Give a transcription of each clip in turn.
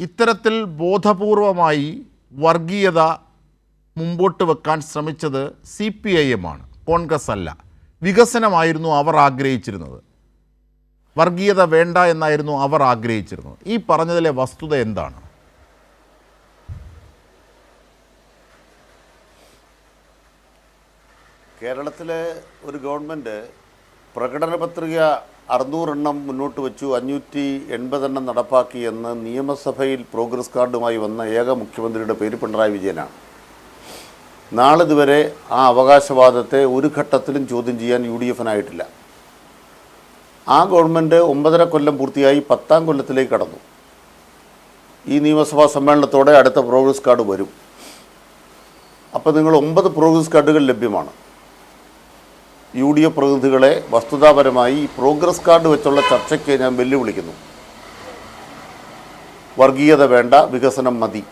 ഇത്തരത്തിൽ ബോധപൂർവമായി വർഗീയത മുമ്പോട്ട് വെക്കാൻ ശ്രമിച്ചത് CPIM ആണ്, കോൺഗ്രസ് അല്ല. വികസനമായിരുന്നു അവർ ആഗ്രഹിച്ചിരുന്നത്, വർഗീയത വേണ്ട എന്നായിരുന്നു അവർ ആഗ്രഹിച്ചിരുന്നത്. ഈ പറഞ്ഞതിലെ വസ്തുത എന്താണ്? കേരളത്തിലെ ഒരു ഗവൺമെൻറ് പ്രകടന പത്രിക 600 എണ്ണം മുന്നോട്ട് വെച്ചു, 580 എണ്ണം നടപ്പാക്കി എന്ന് നിയമസഭയിൽ പ്രോഗ്രസ് കാർഡുമായി വന്ന ഏക മുഖ്യമന്ത്രിയുടെ പേര് പിണറായി വിജയനാണ്. നാളിതുവരെ ആ അവകാശവാദത്തെ ഒരു ഘട്ടത്തിലും ചോദ്യം ചെയ്യാൻ UDF-നായിട്ടില്ല. ആ ഗവൺമെൻറ് 9.5 കൊല്ലം പൂർത്തിയായി 10ാം കൊല്ലത്തിലേക്ക് കടന്നു. ഈ നിയമസഭാ സമ്മേളനത്തോടെ അടുത്ത പ്രോഗ്രസ് കാർഡ് വരും. അപ്പോൾ നിങ്ങൾ 9 പ്രോഗ്രസ് കാർഡുകൾ ലഭ്യമാണ്. UDF പ്രതിനിധികളെ വസ്തുതാപരമായി ഈ പ്രോഗ്രസ് കാർഡ് വെച്ചുള്ള ചർച്ചയ്ക്ക് ഞാൻ വെല്ലുവിളിക്കുന്നു. വർഗീയത വേണ്ട, വികസനം മതി.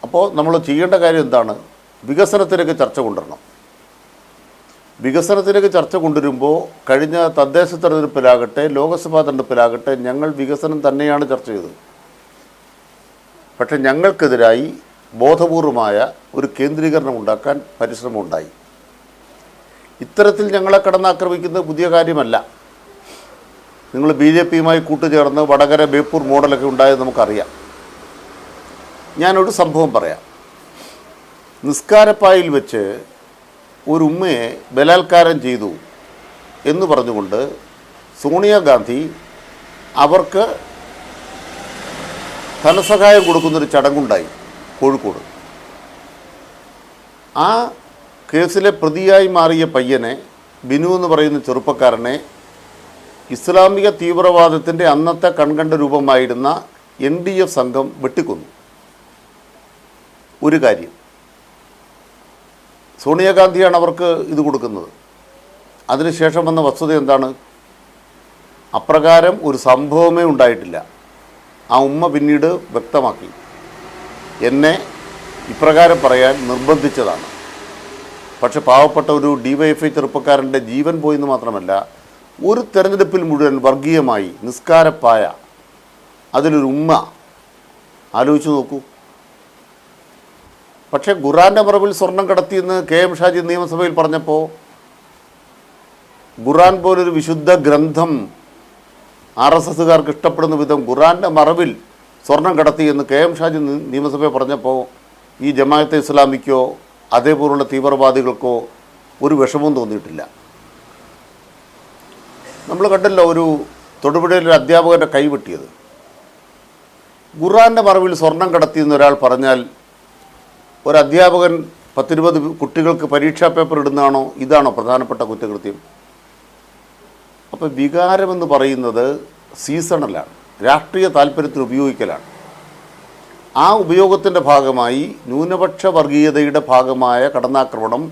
അപ്പോൾ നമ്മൾ ചെയ്യേണ്ട കാര്യം എന്താണ്? വികസനത്തിലേക്ക് ചർച്ച കൊണ്ടുവരണം. വികസനത്തിലേക്ക് ചർച്ച കൊണ്ടുവരുമ്പോൾ കഴിഞ്ഞ തദ്ദേശ തെരഞ്ഞെടുപ്പിലാകട്ടെ ലോക്സഭാ തെരഞ്ഞെടുപ്പിലാകട്ടെ ഞങ്ങൾ വികസനം തന്നെയാണ് ചർച്ച ചെയ്തത്. പക്ഷേ ഞങ്ങൾക്കെതിരായി ബോധപൂർവമായ ഒരു കേന്ദ്രീകരണം ഉണ്ടാക്കാൻ പരിശ്രമമുണ്ടായി. ഇത്തരത്തിൽ ഞങ്ങളെ കടന്നാക്രമിക്കുന്നത് പുതിയ കാര്യമല്ല. നിങ്ങൾ BJP-യുമായി കൂട്ടുചേർന്ന് വടകര ബേപ്പൂർ മോഡലൊക്കെ ഉണ്ടായത് നമുക്കറിയാം. ഞാനൊരു സംഭവം പറയാം. നിസ്കാരപ്പായിൽ വെച്ച് ഒരു ഉമ്മയെ ബലാത്കാരം ചെയ്തു എന്ന് പറഞ്ഞുകൊണ്ട് സോണിയാഗാന്ധി അവർക്ക് ധനസഹായം കൊടുക്കുന്നൊരു ചടങ്ങുണ്ടായി കോഴിക്കോട്. ആ കേസിലെ പ്രതിയായി മാറിയ പയ്യനെ, ബിനു എന്ന് പറയുന്ന ചെറുപ്പക്കാരനെ, ഇസ്ലാമിക തീവ്രവാദത്തിൻ്റെ അന്നത്തെ കൺകണ്ട രൂപമായിരുന്ന NDF സംഘം വെട്ടിക്കൊന്നു. ഒരു കാര്യം, സോണിയാഗാന്ധിയാണ് അവർക്ക് ഇത് കൊടുക്കുന്നത്. അതിനുശേഷം വന്ന വസ്തുത എന്താണ്? അപ്രകാരം ഒരു സംഭവമേ ഉണ്ടായിട്ടില്ല. ആ ഉമ്മ പിന്നീട് വ്യക്തമാക്കി, എന്നെ ഇപ്രകാരം പറയാൻ നിർബന്ധിച്ചതാണ്. പക്ഷെ പാവപ്പെട്ട ഒരു DYFI ചെറുപ്പക്കാരൻ്റെ ജീവൻ പോയെന്ന് മാത്രമല്ല, ഒരു തെരഞ്ഞെടുപ്പിൽ മുഴുവൻ വർഗീയമായി നിസ്കാരപ്പായ അതിലൊരു ഉമ്മ. ആലോചിച്ച് നോക്കൂ. പക്ഷേ ഖുറാൻ്റെ മറവിൽ സ്വർണം കടത്തിയെന്ന് KM ഷാജി നിയമസഭയിൽ പറഞ്ഞപ്പോൾ ഖുറാൻ പോലൊരു വിശുദ്ധ ഗ്രന്ഥം RSSകാർക്ക് ഇഷ്ടപ്പെടുന്ന വിധം ഖുറാൻ്റെ മറവിൽ സ്വർണം കടത്തിയെന്ന് KM ഷാജി നിയമസഭയിൽ പറഞ്ഞപ്പോൾ ഈ ജമാഅത്തെ ഇസ്ലാമിക്കോ അതേപോലുള്ള തീവ്രവാദികൾക്കോ ഒരു വിഷമവും തോന്നിയിട്ടില്ല. നമ്മൾ കണ്ടല്ലോ ഒരു തൊടുപുഴയിലൊരു അധ്യാപകൻ്റെ കൈവെട്ടിയത്. ഖുറാൻ്റെ മറവിൽ സ്വർണം കടത്തിയെന്ന് ഒരാൾ പറഞ്ഞാൽ ഒരു അധ്യാപകൻ 10-20 കുട്ടികൾക്ക് പരീക്ഷാ പേപ്പർ ഇടുന്നതാണോ? ഇതാണോ പ്രധാനപ്പെട്ട കുറ്റകൃത്യം? അപ്പോൾ വികാരമെന്ന് പറയുന്നത് സീസണലാണ്, രാഷ്ട്രീയ താല്പര്യത്തിന് ഉപയോഗിക്കലാണ്. ആ ഉപയോഗത്തിൻ്റെ ഭാഗമായി ന്യൂനപക്ഷ വർഗീയതയുടെ ഭാഗമായ കടന്നാക്രമണം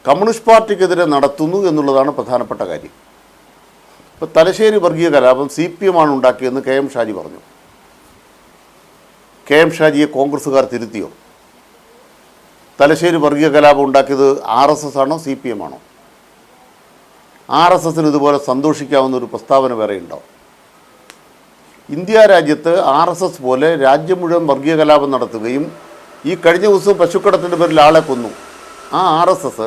കമ്മ്യൂണിസ്റ്റ് പാർട്ടിക്കെതിരെ നടത്തുന്നു എന്നുള്ളതാണ് പ്രധാനപ്പെട്ട കാര്യം. ഇപ്പോൾ തലശ്ശേരി വർഗീയ കലാപം CPM ആണ് ഉണ്ടാക്കിയെന്ന് KM ഷാജി പറഞ്ഞു. KM ഷാജിയെ കോൺഗ്രസ്സുകാർ തിരുത്തിയോ? തലശ്ശേരി വർഗീയ കലാപം ഉണ്ടാക്കിയത് RSS ആണോ CPM ആണോ? RSSന് ഇതുപോലെ സന്തോഷിക്കാവുന്ന ഒരു പ്രസ്താവന വേറെ ഉണ്ടോ? ഇന്ത്യ രാജ്യത്ത് RSS പോലെ രാജ്യം മുഴുവൻ വർഗീയ കലാപം നടത്തുകയും ഈ കഴിഞ്ഞ ദിവസം പശുക്കടത്തിൻ്റെ പേരിൽ ആളെ കൊന്നു. ആ RSS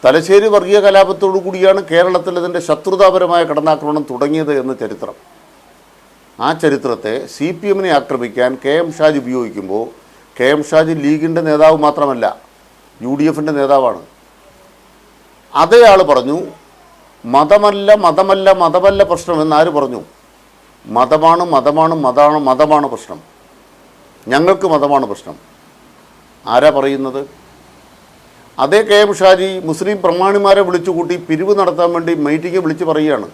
തലശ്ശേരി വർഗീയ കലാപത്തോടു കൂടിയാണ് കേരളത്തിൽ ഇതിൻ്റെ ശത്രുതാപരമായ കടന്നാക്രമണം തുടങ്ങിയത് എന്ന ചരിത്രം. ആ ചരിത്രത്തെ CPM-നെ ആക്രമിക്കാൻ KM ഷാജി ഉപയോഗിക്കുമ്പോൾ KM ഷാജി ലീഗിൻ്റെ നേതാവ് മാത്രമല്ല, UDF-ൻ്റെ നേതാവാണ്. അതേ ആൾ പറഞ്ഞു മതമല്ല മതമല്ല മതമല്ല പ്രശ്നം എന്നാര് പറഞ്ഞു? മതമാണ് മതമാണ് മതമാണ് മതമാണ് പ്രശ്നം, ഞങ്ങൾക്ക് മതമാണ് പ്രശ്നം. ആരാ പറയുന്നത്? അതേ KM ഷാജി മുസ്ലിം പ്രമാണിമാരെ വിളിച്ചുകൂട്ടി പിരിവ് നടത്താൻ വേണ്ടി മീറ്റിംഗ് വിളിച്ച് പറയുകയാണ്,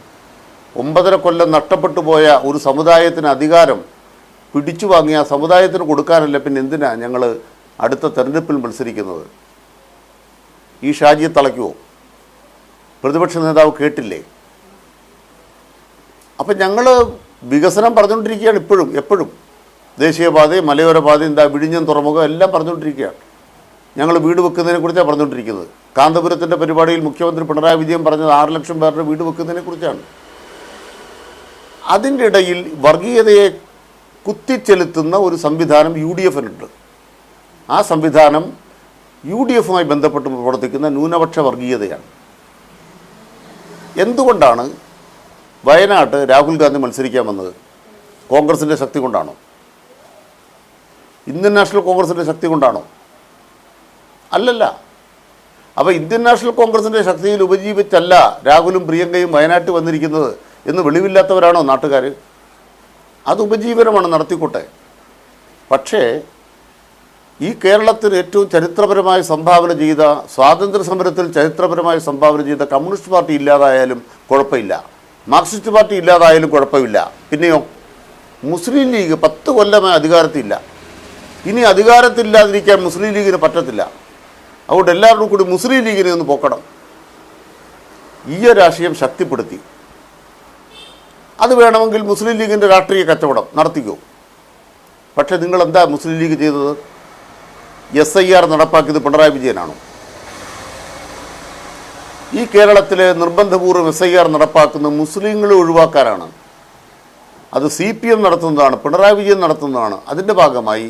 9.5 കൊല്ലം നഷ്ടപ്പെട്ടു പോയ ഒരു സമുദായത്തിന് അധികാരം പിടിച്ചു വാങ്ങിയ ആ സമുദായത്തിന് കൊടുക്കാനല്ല, പിന്നെ എന്തിനാ ഞങ്ങൾ അടുത്ത തെരഞ്ഞെടുപ്പിൽ മത്സരിക്കുന്നത്? ഈ ഷാജിയെ തളയ്ക്കുമോ? പ്രതിപക്ഷ നേതാവ് കേട്ടില്ലേ? അപ്പം ഞങ്ങൾ വികസനം പറഞ്ഞുകൊണ്ടിരിക്കുകയാണ് എപ്പോഴും. ദേശീയപാതയും മലയോര പാതയും വിഴിഞ്ഞം തുറമുഖം എല്ലാം പറഞ്ഞുകൊണ്ടിരിക്കുകയാണ്. ഞങ്ങൾ വീട് വെക്കുന്നതിനെക്കുറിച്ചാണ് പറഞ്ഞുകൊണ്ടിരിക്കുന്നത്. കാന്തപുരത്തിൻ്റെ പരിപാടിയിൽ മുഖ്യമന്ത്രി പിണറായി വിജയൻ പറഞ്ഞത് 6 ലക്ഷം പേരുടെ വീട് വെക്കുന്നതിനെക്കുറിച്ചാണ്. അതിൻ്റെ ഇടയിൽ വർഗീയതയെ കുത്തിച്ചെലുത്തുന്ന ഒരു സംവിധാനം UDFനുണ്ട്. ആ സംവിധാനം UDFുമായി ബന്ധപ്പെട്ട് പ്രവർത്തിക്കുന്ന ന്യൂനപക്ഷ വർഗീയതയാണ്. എന്തുകൊണ്ടാണ് വയനാട്ട് രാഹുൽ ഗാന്ധി മത്സരിക്കാൻ വന്നത്? കോൺഗ്രസിൻ്റെ ശക്തി കൊണ്ടാണോ? ഇന്ത്യൻ നാഷണൽ കോൺഗ്രസിൻ്റെ ശക്തി കൊണ്ടാണോ? അല്ലല്ല. അപ്പോൾ ഇന്ത്യൻ നാഷണൽ കോൺഗ്രസിൻ്റെ ശക്തിയിൽ ഉപജീവിച്ചല്ല രാഹുലും പ്രിയങ്കയും വയനാട്ടിൽ വന്നിരിക്കുന്നത് എന്ന് വെളിവില്ലാത്തവരാണോ നാട്ടുകാർ? അത് ഉപജീവനമാണ്, നടത്തിക്കോട്ടെ. പക്ഷേ ഈ കേരളത്തിൽ ഏറ്റവും ചരിത്രപരമായി സംഭാവന ചെയ്ത, സ്വാതന്ത്ര്യ സമരത്തിൽ ചരിത്രപരമായി സംഭാവന ചെയ്ത കമ്മ്യൂണിസ്റ്റ് പാർട്ടി ഇല്ലാതായാലും കുഴപ്പമില്ല, മാർക്സിസ്റ്റ് പാർട്ടി ഇല്ലാതായാലും കുഴപ്പമില്ല. പിന്നെയോ മുസ്ലിം ലീഗ് 10 കൊല്ലമായി അധികാരത്തിലില്ല. ഇനി അധികാരത്തിലില്ലാതിരിക്കാൻ മുസ്ലിം ലീഗിന് പറ്റത്തില്ല. അതുകൊണ്ട് എല്ലാവരും കൂടി മുസ്ലിം ലീഗിനെ ഒന്ന് പോക്കണം. ഈ രാഷ്ട്രീയം ശക്തിപ്പെടുത്തി. അത് വേണമെങ്കിൽ മുസ്ലിം ലീഗിൻ്റെ രാഷ്ട്രീയ കച്ചവടം നടത്തിക്കോ. പക്ഷേ നിങ്ങളെന്താ മുസ്ലിം ലീഗ് ചെയ്തത്? SIR നടപ്പാക്കിയത് പിണറായി വിജയനാണോ? ഈ കേരളത്തിലെ നിർബന്ധപൂർവ്വം SIR നടപ്പാക്കുന്ന മുസ്ലിങ്ങളെ ഒഴിവാക്കാനാണ്. അത് CPM നടത്തുന്നതാണ്, പിണറായി വിജയൻ നടത്തുന്നതാണ്. അതിൻ്റെ ഭാഗമായി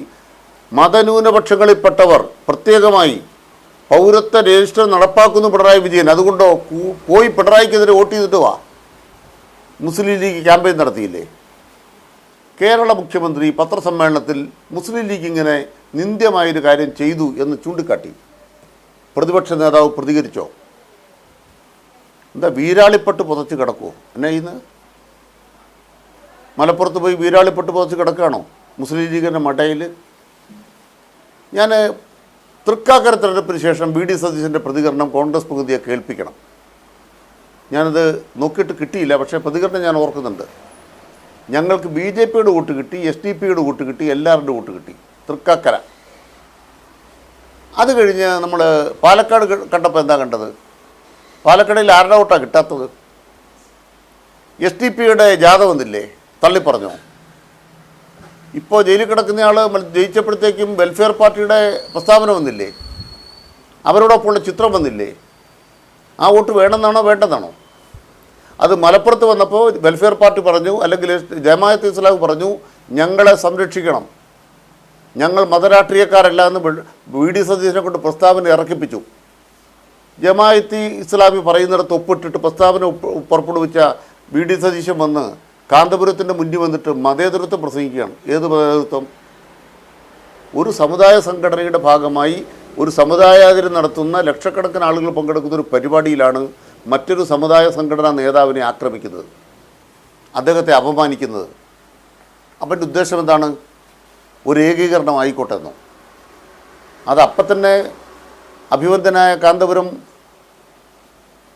മതന്യൂനപക്ഷങ്ങളിൽപ്പെട്ടവർ പ്രത്യേകമായി പൗരത്വ രജിസ്റ്റർ നടപ്പാക്കുന്നു പിണറായി വിജയൻ. അതുകൊണ്ടോ പോയി പിണറായിക്കെതിരെ വോട്ട് ചെയ്തിട്ട് വാ. മുസ്ലിം ലീഗ് ക്യാമ്പയിൻ നടത്തിയില്ലേ? കേരള മുഖ്യമന്ത്രി പത്രസമ്മേളനത്തിൽ മുസ്ലിം ലീഗ് ഇങ്ങനെ നിന്ദ്യമായൊരു കാര്യം ചെയ്തു എന്ന് ചൂണ്ടിക്കാട്ടി. പ്രതിപക്ഷ നേതാവ് പ്രതികരിച്ചോ? എന്താ വീരാളിപ്പെട്ട് പുതച്ച് കിടക്കുമോ? എന്നാ ഇന്ന് മലപ്പുറത്ത് പോയി വീരാളിപ്പെട്ട് പുതച്ച് കിടക്കുകയാണോ മുസ്ലിം ലീഗിൻ്റെ മടയിൽ? ഞാൻ തൃക്കാക്കര തെരഞ്ഞെടുപ്പിന് ശേഷം VD സതീശൻ്റെ പ്രതികരണം കോൺഗ്രസ് പ്രതിനിധിയെ കേൾപ്പിക്കണം. ഞാനത് നോക്കിയിട്ട് കിട്ടിയില്ല, പക്ഷേ പ്രതികരണം ഞാൻ ഓർക്കുന്നുണ്ട്. ഞങ്ങൾക്ക് BJPയുടെ വോട്ട് കിട്ടി, SDP-യുടെ വോട്ട് കിട്ടി, എല്ലാവരുടെ വോട്ട് കിട്ടി തൃക്കാക്കര. അത് കഴിഞ്ഞ് നമ്മൾ പാലക്കാട് കണ്ടപ്പോൾ എന്താ കണ്ടത്? പാലക്കാടിൽ ആരുടെ വോട്ടാണ് കിട്ടാത്തത്? SDP-യുടെ ജാഥ വന്നില്ലേ? തള്ളിപ്പറഞ്ഞോ? ഇപ്പോൾ ജയിലിൽ കിടക്കുന്നയാൾ ജയിച്ചപ്പോഴത്തേക്കും വെൽഫെയർ പാർട്ടിയുടെ പ്രസ്താവന വന്നില്ലേ? അവരോടൊപ്പമുള്ള ചിത്രം വന്നില്ലേ? ആ വോട്ട് വേണമെന്നാണോ വേണ്ടെന്നാണോ? അത് മലപ്പുറത്ത് വന്നപ്പോൾ വെൽഫെയർ പാർട്ടി പറഞ്ഞു, അല്ലെങ്കിൽ ജമാഅത്ത് ഇസ്ലാം പറഞ്ഞു, ഞങ്ങളെ സംരക്ഷിക്കണം, ഞങ്ങൾ മതരാഷ്ട്രീയക്കാരല്ല എന്ന് VD സതീശനെ കൊണ്ട് പ്രസ്താവന ഇറക്കിപ്പിച്ചു. ജമാഅത്ത് ഇസ്ലാമി പറയുന്നിടത്ത് ഒപ്പിട്ടിട്ട് പ്രസ്താവന പുറപ്പെടുവിച്ച VD സതീശൻ വന്ന് കാന്തപുരത്തിൻ്റെ മുന്നിൽ വന്നിട്ട് മതേതരത്വം പ്രസംഗിക്കുകയാണ്. ഏത് മതേതരത്വം? ഒരു സമുദായ സംഘടനയുടെ ഭാഗമായി ഒരു സമുദായാതിരം നടത്തുന്ന ലക്ഷക്കണക്കിന് ആളുകൾ പങ്കെടുക്കുന്ന ഒരു പരിപാടിയിലാണ് മറ്റൊരു സമുദായ സംഘടനാ നേതാവിനെ ആക്രമിക്കുന്നത്, അദ്ദേഹത്തെ അപമാനിക്കുന്നത്. അവൻ്റെ ഉദ്ദേശം എന്താണ്? ഒരു ഏകീകരണം ആയിക്കോട്ടെ എന്നോ? അത് അപ്പം തന്നെ അഭിവന്ദനായ കാന്തപുരം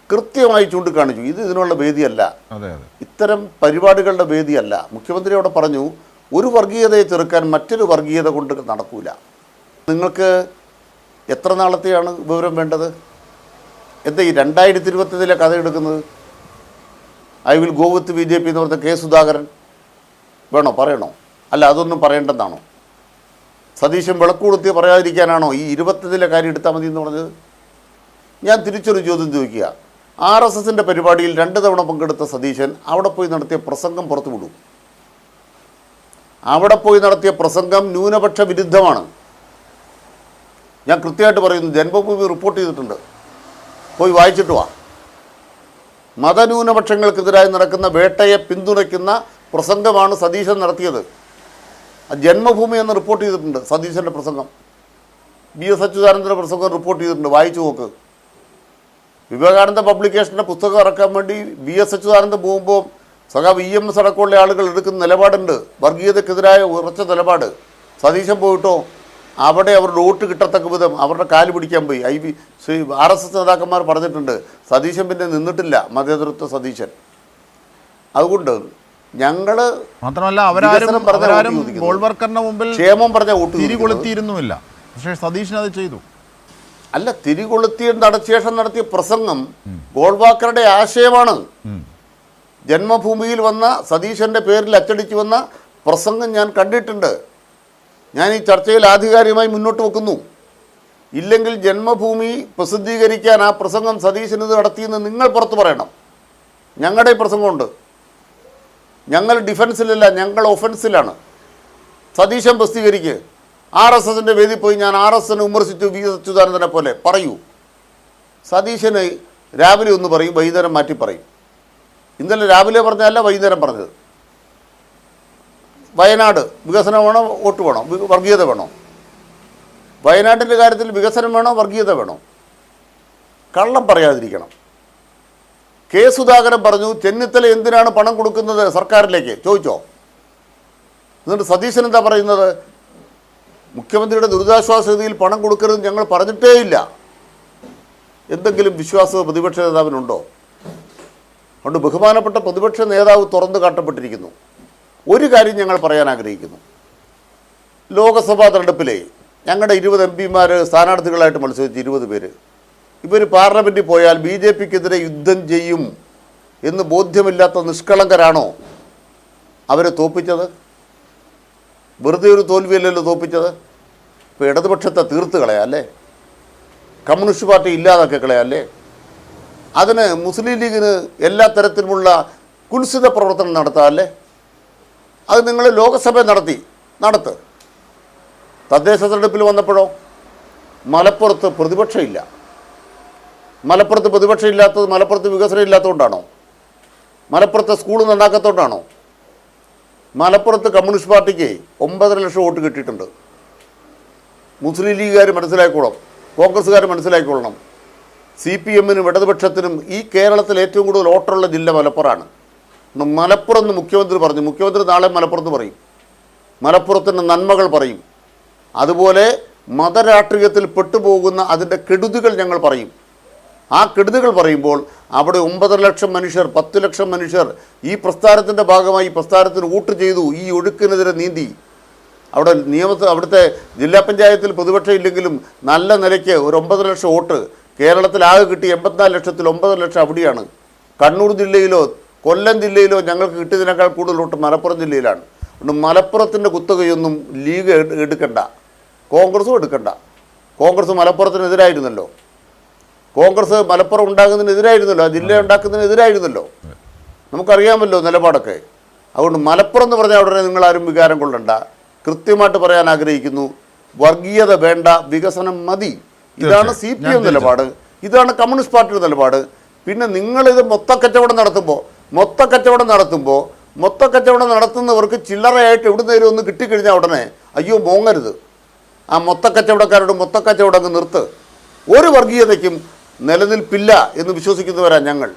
കൃത്യമായി ചൂണ്ടിക്കാണിച്ചു. ഇതിനുള്ള വേദിയല്ല, ഇത്തരം പരിപാടികളുടെ വേദിയല്ല. മുഖ്യമന്ത്രി അവിടെ പറഞ്ഞു, ഒരു വർഗീയതയെ ചെറുക്കാൻ മറ്റൊരു വർഗീയത കൊണ്ട് നടക്കൂല. നിങ്ങൾക്ക് എത്ര നാളത്തെയാണ് വിവരം വേണ്ടത്? എന്താ ഈ 2021 കഥ എടുക്കുന്നത്? I will go with BJP എന്ന് പറഞ്ഞ K. സുധാകരൻ വേണോ? പറയണോ? അല്ല, അതൊന്നും പറയേണ്ടെന്നാണോ? സതീശൻ വിളക്കുകൊടുത്തി പറയാതിരിക്കാനാണോ ഈ 21 കാര്യം എടുത്താൽ മതി എന്ന് പറഞ്ഞത്? ഞാൻ തിരിച്ചൊരു ചോദ്യം ചോദിക്കുക. RSSൻ്റെ പരിപാടിയിൽ 2 തവണ പങ്കെടുത്ത സതീശൻ അവിടെ പോയി നടത്തിയ പ്രസംഗം പുറത്തു വിടും. അവിടെ പോയി നടത്തിയ പ്രസംഗം ന്യൂനപക്ഷ വിരുദ്ധമാണ്. ഞാൻ കൃത്യമായിട്ട് പറയുന്നു. ജന്മഭൂമി റിപ്പോർട്ട് ചെയ്തിട്ടുണ്ട്, പോയി വായിച്ചിട്ട് വാ. മതന്യൂനപക്ഷങ്ങൾക്കെതിരായി നടക്കുന്ന വേട്ടയെ പിന്തുണയ്ക്കുന്ന പ്രസംഗമാണ് സതീശൻ നടത്തിയത്. ജന്മഭൂമി എന്ന് റിപ്പോർട്ട് ചെയ്തിട്ടുണ്ട് സതീശൻ്റെ പ്രസംഗം. BS അച്യുതാനന്ദൻ്റെ പ്രസംഗം റിപ്പോർട്ട് ചെയ്തിട്ടുണ്ട്, വായിച്ചു നോക്ക്. വിവേകാനന്ദ പബ്ലിക്കേഷൻ്റെ പുസ്തകം ഇറക്കാൻ വേണ്ടി BS അച്യുതാനന്ദൻ പോകുമ്പോൾ സഖാവ് EMS അടക്കമുള്ള ആളുകൾ എടുക്കുന്ന നിലപാടുണ്ട്, വർഗീയതക്കെതിരായ ഉറച്ച നിലപാട്. സതീശൻ പോയിട്ടോ അവിടെ അവരുടെ വോട്ട് കിട്ടത്തക്ക വിധം അവരുടെ കാല് പിടിക്കാൻ പോയി. RSS നേതാക്കന്മാർ പറഞ്ഞിട്ടുണ്ട്. സതീശൻ പിന്നെ നിന്നിട്ടില്ല, മതേതരത്വ സതീശൻ. അതുകൊണ്ട് ഞങ്ങൾ മാത്രമല്ല ക്ഷേമം പറഞ്ഞ വോട്ട് തിരികൊളുത്തിയിരുന്നുമില്ല, പക്ഷേ സതീശൻ അത് ചെയ്തു. അല്ല, തിരികൊളുത്തി ശേഷം നടത്തിയ പ്രസംഗം ഗോൾവാക്കറുടെ ആശയമാണ്. ജന്മഭൂമിയിൽ വന്ന സതീശൻ്റെ പേരിൽ അച്ചടിച്ചു വന്ന പ്രസംഗം ഞാൻ കണ്ടിട്ടുണ്ട്. ഞാൻ ഈ ചർച്ചയിൽ ആധികാരികമായി മുന്നോട്ട് വെക്കുന്നു. ഇല്ലെങ്കിൽ ജന്മഭൂമി പ്രസിദ്ധീകരിക്കാൻ ആ പ്രസംഗം സതീശൻ ഇത് നടത്തിയെന്ന് നിങ്ങൾ പുറത്ത് പറയണം. ഞങ്ങളുടെ ഈ പ്രസംഗമുണ്ട്. ഞങ്ങൾ ഡിഫൻസിലല്ല, ഞങ്ങൾ ഒഫൻസിലാണ്. സതീശൻ പ്രസിദ്ധീകരിക്കുക. RSSൻ്റെ വേദി പോയി ഞാൻ RSSനെ വിമർശിച്ചു വി അച്യുതാനന്ദനെ പോലെ പറയൂ. സതീശന് രാവിലെ ഒന്ന് പറയും, വൈകുന്നേരം മാറ്റി പറയും. ഇന്നലെ രാവിലെ പറഞ്ഞതല്ല, വൈകുന്നേരം പറഞ്ഞത്. വയനാട് വികസനം വേണോ, വോട്ട് വേണോ, വർഗീയത വേണോ? വയനാട്ടിൻ്റെ കാര്യത്തിൽ വികസനം വേണോ, വർഗീയത വേണോ? കള്ളം പറയാതിരിക്കണം. കെ സുധാകരൻ പറഞ്ഞു ചെന്നിത്തല എന്തിനാണ് പണം കൊടുക്കുന്നത് സർക്കാരിലേക്ക് ചോദിച്ചോ? എന്നിട്ട് സതീശൻ എന്താ പറയുന്നത്? മുഖ്യമന്ത്രിയുടെ ദുരിതാശ്വാസ നിധിയിൽ പണം കൊടുക്കരുതെന്ന് ഞങ്ങൾ പറഞ്ഞിട്ടേയില്ല. എന്തെങ്കിലും വിശ്വാസം പ്രതിപക്ഷ നേതാവിനുണ്ടോ? അതുകൊണ്ട് ബഹുമാനപ്പെട്ട പ്രതിപക്ഷ നേതാവ് തുറന്നു കാട്ടപ്പെട്ടിരിക്കുന്നു. ഒരു കാര്യം ഞങ്ങൾ പറയാൻ ആഗ്രഹിക്കുന്നു. ലോകസഭാ തെരഞ്ഞെടുപ്പിലെ ഞങ്ങളുടെ 20 MP സ്ഥാനാർത്ഥികളായിട്ട് മത്സരിച്ച് 20 പേര് ഇവർ പാർലമെൻറ്റിൽ പോയാൽ BJPക്കെതിരെ യുദ്ധം ചെയ്യും എന്ന് ബോധ്യമില്ലാത്ത നിഷ്കളങ്കരാണോ അവരെ തോൽപ്പിച്ചത്? വെറുതെ ഒരു തോൽവിയല്ലല്ലോ തോൽപ്പിച്ചത്. ഇപ്പോൾ ഇടതുപക്ഷത്തെ തീർത്ത് കളയാല്ലേ, കമ്മ്യൂണിസ്റ്റ് പാർട്ടി ഇല്ലാതാക്കി കളയാല്ലേ, അതിന് മുസ്ലിം ലീഗിന് എല്ലാ തരത്തിലുമുള്ള കുൽസിത പ്രവർത്തനം നടത്താമല്ലേ? അത് നിങ്ങൾ ലോകസഭ നടത്ത്. തദ്ദേശ തെരഞ്ഞെടുപ്പിൽ വന്നപ്പോഴോ മലപ്പുറത്ത് പ്രതിപക്ഷമില്ല. മലപ്പുറത്ത് പ്രതിപക്ഷം ഇല്ലാത്തത് മലപ്പുറത്ത് വികസനം ഇല്ലാത്തതുകൊണ്ടാണോ? മലപ്പുറത്തെ സ്കൂൾ നന്നാക്കാത്തതുകൊണ്ടാണോ? മലപ്പുറത്ത് കമ്മ്യൂണിസ്റ്റ് പാർട്ടിക്ക് 9.5 ലക്ഷം വോട്ട് കിട്ടിയിട്ടുണ്ട്. മുസ്ലിം ലീഗുകാർ മനസ്സിലാക്കിക്കോളണം, കോൺഗ്രസ്സുകാർ മനസ്സിലാക്കിക്കൊള്ളണം. CPMനും ഇടതുപക്ഷത്തിനും ഈ കേരളത്തിൽ ഏറ്റവും കൂടുതൽ വോട്ടുള്ള ജില്ല മലപ്പുറമാണ്. മലപ്പുറം എന്ന് മുഖ്യമന്ത്രി പറഞ്ഞു. മുഖ്യമന്ത്രി നാളെ മലപ്പുറത്ത് പറയും, മലപ്പുറത്തിൻ്റെ നന്മകൾ പറയും. അതുപോലെ മതരാഷ്ട്രീയത്തിൽ പെട്ടുപോകുന്ന അതിൻ്റെ കെടുതികൾ ഞങ്ങൾ പറയും. ആ കെടുതികൾ പറയുമ്പോൾ അവിടെ 9.5 ലക്ഷം മനുഷ്യർ, 10 ലക്ഷം മനുഷ്യർ ഈ പ്രസ്ഥാനത്തിൻ്റെ ഭാഗമായി പ്രസ്ഥാനത്തിന് വോട്ട് ചെയ്തു. ഈ ഒഴുക്കിനെതിരെ നീന്തി അവിടെ അവിടുത്തെ ജില്ലാ പഞ്ചായത്തിൽ പ്രതിപക്ഷം ഇല്ലെങ്കിലും നല്ല നിലയ്ക്ക് ഒരു 9 ലക്ഷം വോട്ട് കേരളത്തിൽ ആകെ കിട്ടി. 84 ലക്ഷത്തിൽ 9 ലക്ഷം അവിടെയാണ്. കണ്ണൂർ ജില്ലയിലോ കൊല്ലം ജില്ലയിലോ ഞങ്ങൾക്ക് കിട്ടിയതിനേക്കാൾ കൂടുതൽ വോട്ട് മലപ്പുറം ജില്ലയിലാണ്. അതുകൊണ്ട് മലപ്പുറത്തിൻ്റെ കുത്തകയൊന്നും ലീഗ് എടുക്കണ്ട, കോൺഗ്രസും എടുക്കണ്ട. കോൺഗ്രസ് മലപ്പുറത്തിനെതിരായിരുന്നല്ലോ, കോൺഗ്രസ് മലപ്പുറം ഉണ്ടാകുന്നതിനെതിരായിരുന്നല്ലോ, ആ ജില്ല ഉണ്ടാക്കുന്നതിനെതിരായിരുന്നല്ലോ. നമുക്കറിയാമല്ലോ നിലപാടൊക്കെ. അതുകൊണ്ട് മലപ്പുറം എന്ന് പറഞ്ഞാൽ ഉടനെ നിങ്ങളാരും വികാരം കൊള്ളണ്ട. കൃത്യമായിട്ട് പറയാൻ ആഗ്രഹിക്കുന്നു, വർഗീയത വേണ്ട, വികസനം മതി. ഇതാണ് CPM നിലപാട്, ഇതാണ് കമ്മ്യൂണിസ്റ്റ് പാർട്ടിയുടെ നിലപാട്. പിന്നെ നിങ്ങളിത് മൊത്തക്കച്ചവടം നടത്തുന്നവർക്ക് ചില്ലറയായിട്ട് എവിടുന്നേലും ഒന്ന് കിട്ടിക്കഴിഞ്ഞാൽ ഉടനെ അയ്യോ മോങ്ങരുത്. ആ മൊത്തക്കച്ചവടക്കാരോട് മൊത്തക്കച്ചവടം അങ്ങ് നിർത്ത്. ഒരു വർഗീയതയ്ക്കും നിലനിൽപ്പില്ല എന്ന് വിശ്വസിക്കുന്നവരാണ് ഞങ്ങൾ.